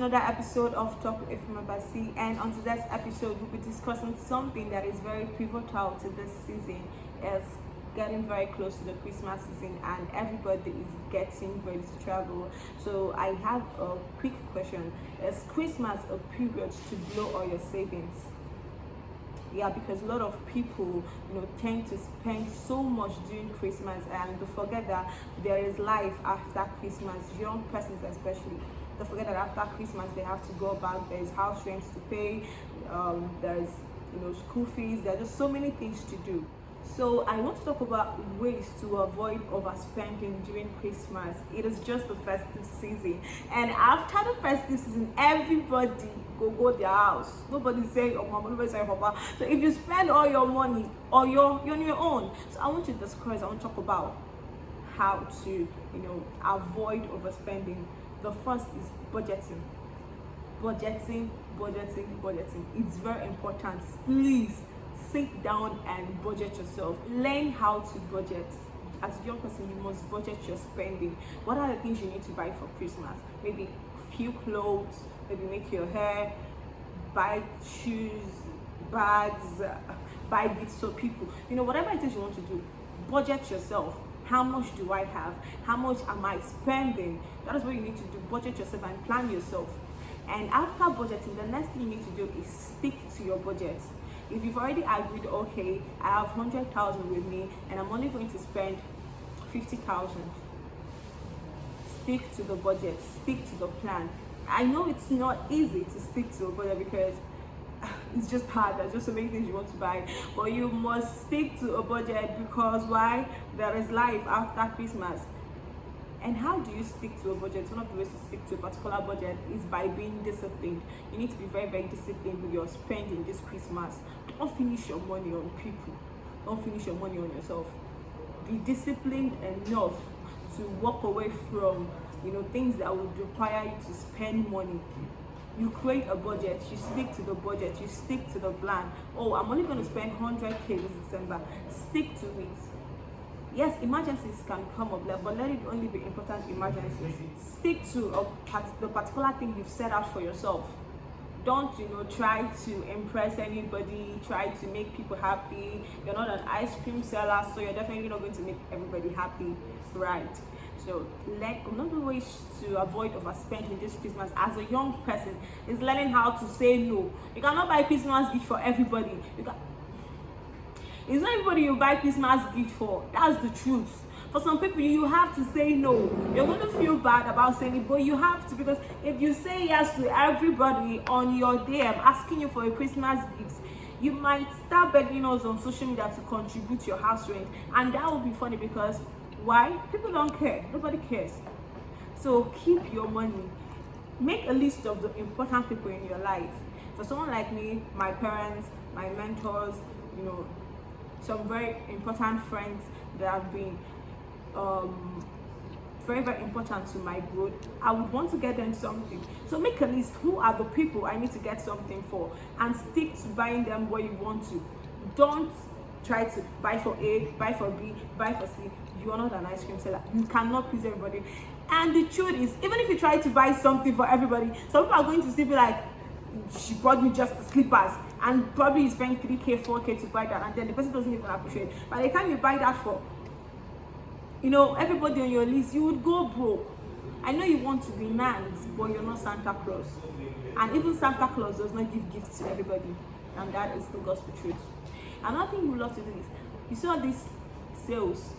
another episode of Talk with Ifemabasi, and on today's episode we'll be discussing something that is very pivotal to this season. It's getting very close to the Christmas season and everybody is getting ready to travel. So I have a quick question. Is Christmas a period to blow all your savings? Yeah, because a lot of people tend to spend so much during Christmas and to forget that there is life after Christmas. Young persons especially, don't forget that after Christmas they have to go back. There's house rents to pay, there's school fees. There are just so many things to do. So I want to talk about ways to avoid overspending during Christmas. It is just the festive season, and after the festive season, everybody go their house. Nobody's saying, "Oh, mama," nobody's saying, "Papa." So if you spend all your money, or you're on your own. So I want to discuss. I want to talk about how to avoid overspending. The first is budgeting. Budgeting. It's very important. Please sit down and budget yourself. Learn how to budget. As a young person, you must budget your spending. What are the things you need to buy for Christmas? Maybe few clothes, maybe make your hair, buy shoes, bags, buy gifts for people. Whatever it is you want to do, budget yourself. How much do I have? How much am I spending? That is what you need to do. Budget yourself and plan yourself. And after budgeting, the next thing you need to do is stick to your budget. If you've already agreed, okay, I have 100,000 with me and I'm only going to spend 50,000, stick to the budget, stick to the plan. I know it's not easy to stick to a budget because it's just hard. There's just so many things you want to buy, but you must stick to a budget because why? There is life after Christmas. And how do you stick to a budget? One of the ways to stick to a particular budget is by being disciplined. You need to be very, very disciplined with your spending this Christmas. Don't finish your money on people. Don't finish your money on yourself. Be disciplined enough to walk away from things that would require you to spend money. You create a budget, you stick to the budget, you stick to the plan. Oh, I'm only going to spend 100k this December. Stick to it. Yes, emergencies can come up, but let it only be important emergencies. Stick to the particular thing you've set out for yourself. Don't try to impress anybody, try to make people happy. You're not an ice cream seller, so you're definitely not going to make everybody happy, right? So another way to avoid overspending this Christmas as a young person is learning how to say no. You cannot buy Christmas gift for everybody. It's not everybody you buy Christmas gift for. That's the truth. For some people, you have to say no. You're going to feel bad about saying it, but you have to, because if you say yes to everybody on your day, I'm asking you for a Christmas gift, you might start begging us on social media to contribute your house rent, and that would be funny because why? People don't care. Nobody cares. So keep your money. Make a list of the important people in your life. For someone like me, my parents, my mentors, some very important friends that have been very, very important to my growth, I would want to get them something. So make a list. Who are the people I need to get something for, and stick to buying them what you want to. Don't try to buy for A, buy for B, buy for C. You are not an ice cream seller. You cannot please everybody. And the truth is, even if you try to buy something for everybody, some people are going to still be like, she bought me just the slippers, and probably you spend 3k 4k to buy that, and then the person doesn't even appreciate it. By the time you buy that for everybody on your list, you would go broke. I know you want to be nice, but you're not Santa Claus, and even Santa Claus does not give gifts to everybody, and that is the gospel truth. Another thing you love to do is, you saw these sales.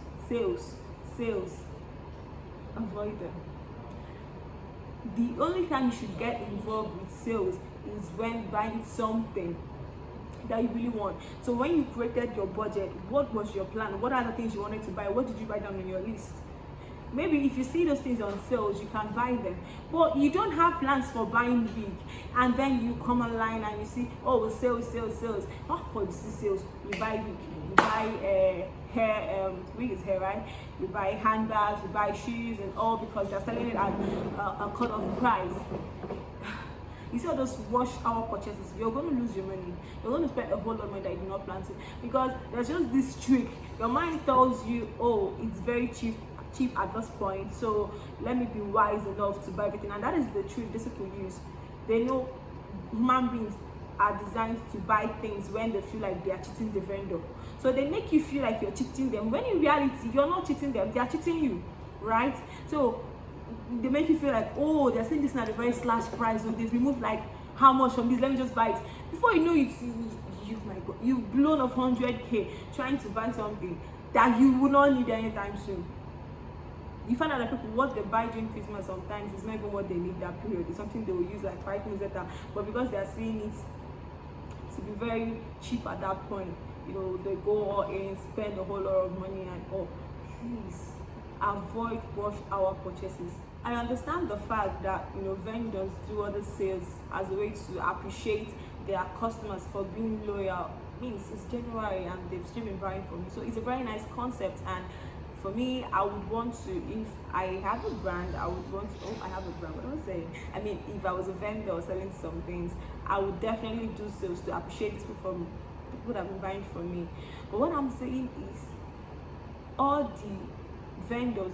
Avoid them. The only time you should get involved with sales is when buying something that you really want. So when you created your budget, what was your plan? What are the things you wanted to buy? What did you write down on your list? Maybe if you see those things on sales, you can buy them, but you don't have plans for buying big, and then you come online and you see, oh, sales. Oh, you see sales, you buy wig, you buy hair, wig is hair, right? You buy handbags, you buy shoes and all, because they're selling it at a cut off price. You see all those rush hour purchases, you're going to lose your money. You're going to spend a whole lot of money that you did not plan to, because there's just this trick. Your mind tells you, oh, it's very cheap at this point, so let me be wise enough to buy everything. And that is the trick these people use. They know human beings are designed to buy things when they feel like they are cheating the vendor. So they make you feel like you're cheating them, when in reality you're not cheating them, they are cheating you, right? So they make you feel like, oh, they're saying this at a very slash price, or they've removed like how much from this, let me just buy it. Before you know it, my God, you've blown off 100k trying to buy something that you will not need anytime soon. You find out that people, what they buy during Christmas sometimes is not even what they need that period. It's something they will use like 5 minutes later, but because they are seeing it to be very cheap at that point, they go all in, spend a whole lot of money and all. Please avoid rush hour purchases. I understand the fact that vendors do other sales as a way to appreciate their customers for being loyal. Means it's January and they've still been buying from me, so it's a very nice concept. And for me, I would want to, if I have a brand, I would want to, I have a brand, what am I saying? I mean, if I was a vendor selling some things, I would definitely do sales to appreciate these people that have been buying from me. But what I'm saying is, all the vendors,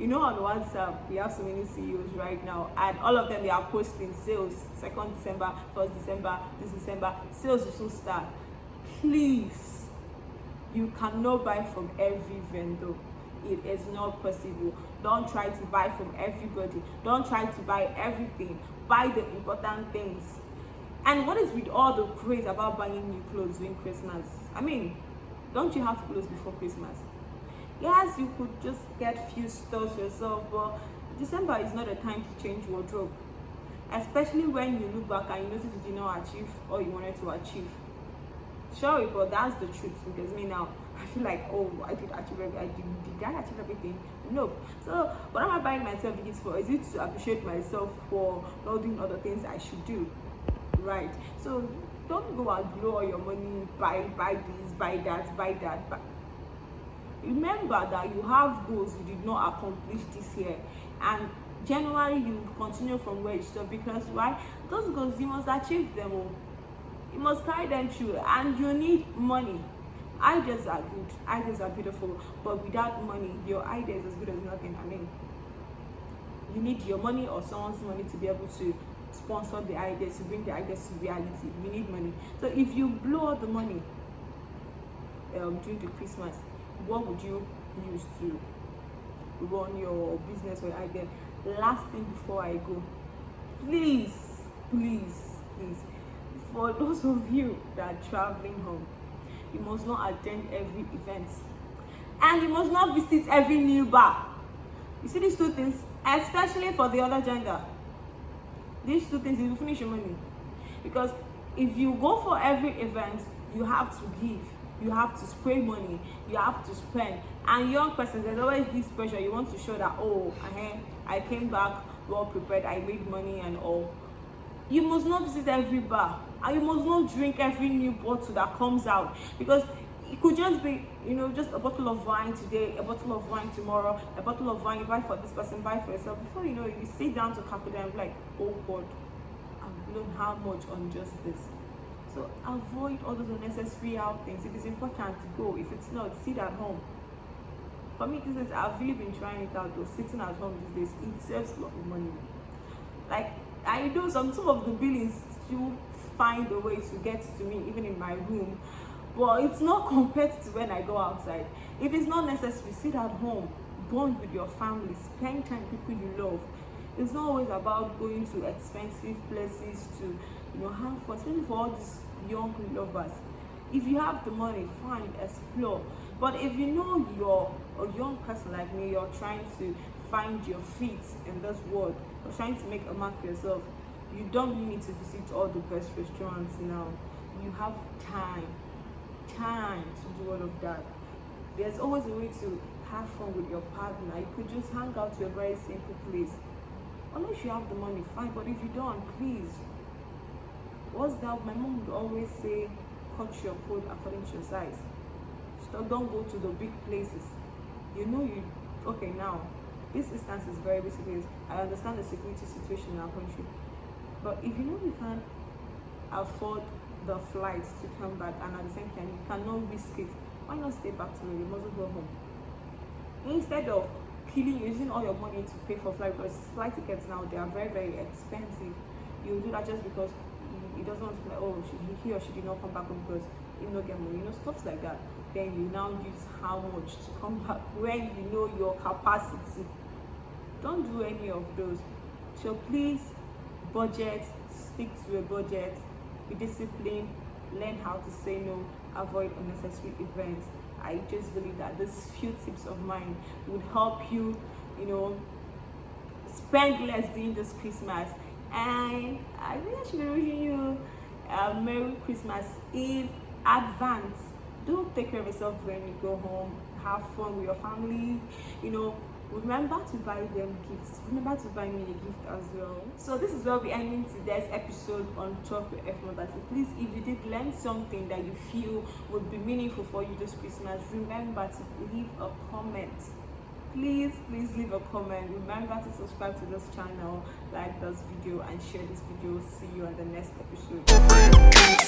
on WhatsApp, we have so many CEOs right now, and all of them, they are posting sales 2nd December, 1st December, this December, sales will soon start. Please, you cannot buy from every vendor. It is not possible. Don't try to buy from everybody. Don't try to buy everything. Buy the important things. And what is with all the craze about buying new clothes during Christmas? I mean, don't you have clothes before Christmas? Yes, you could just get few stuff yourself, but December is not a time to change wardrobe. Especially when you look back and you notice you did not achieve all you wanted to achieve. Sorry, but that's the truth, because me now, I feel like, oh, I did achieve everything. Did I achieve everything? No. So what am I buying myself gifts for? Is it to appreciate myself for not doing other things I should do? Right. So don't go and blow all your money, buy this, buy that, buy that. Remember that you have goals you did not accomplish this year, and January you continue from where you stopped, because why? Those goals, you must achieve them all. You must carry them through, and you need money. Ideas are good, ideas are beautiful, but without money, your idea is as good as nothing. I mean, you need your money or someone's money to be able to sponsor the ideas, to bring the ideas to reality. You need money. So if you blow all the money during the Christmas, what would you use to run your business or idea? Last thing before I go, please, for those of you that are traveling home, you must not attend every event, and you must not visit every new bar. You see these two things, especially for the other gender, these two things, you will finish your money. Because if you go for every event, you have to give, you have to spray money, you have to spend. And young persons, there's always this pressure. You want to show that, oh, I came back well prepared, I made money and all. You must not visit every bar, and you must not drink every new bottle that comes out, because it could just be, just a bottle of wine today, a bottle of wine tomorrow, a bottle of wine you buy for this person, buy for yourself. Before you know it, you sit down to calculate and be like, oh God, I've blown how much on just this. So avoid all those unnecessary outings. If it's important, go. If it's not, sit at home. For me, I've really been trying it out though. Sitting at home these days, it saves a lot of money. Like, I know some of the billings still find a way to get to me, even in my room. But it's not compared to when I go outside. If it's not necessary, sit at home, bond with your family, spend time with people you love. It's not always about going to expensive places to, have fun, especially for all these young lovers. If you have the money, fine, explore. But if you're a young person like me, you're trying to find your feet in this world, you're trying to make a mark for yourself, you don't really need to visit all the best restaurants now. You have time to do all of that. There's always a way to have fun with your partner. You could just hang out to a very simple place. Unless you have the money, fine, but if you don't, please. What's that? My mom would always say, cut your coat according to your size. Don't go to the big places. Okay, now, this instance is very basic. I understand the security situation in our country. But if you can't afford the flight to come back, and at the same time, you cannot risk it, why not stay back to you mustn't go home? Instead of using all your money to pay for flight, because flight tickets now, they are very, very expensive. You do that just because he doesn't want to, like, oh, he or she did not come back home because he not get money, stuff like that. Then you now use how much to come back when you know your capacity. Don't do any of those. So please, budget, stick to a budget, be disciplined, learn how to say no, avoid unnecessary events. I just believe that these few tips of mine would help you, spend less during this Christmas. And I really should be wishing you a Merry Christmas in advance. Do take care of yourself when you go home. Have fun with your family. Remember to buy them gifts. Remember to buy me a gift as well. So this is where we ending today's episode on Talk with F Mother. Please, if you did learn something that you feel would be meaningful for you this Christmas, remember to leave a comment. Please leave a comment. Remember to subscribe to this channel, like this video, and share this video. See you on the next episode.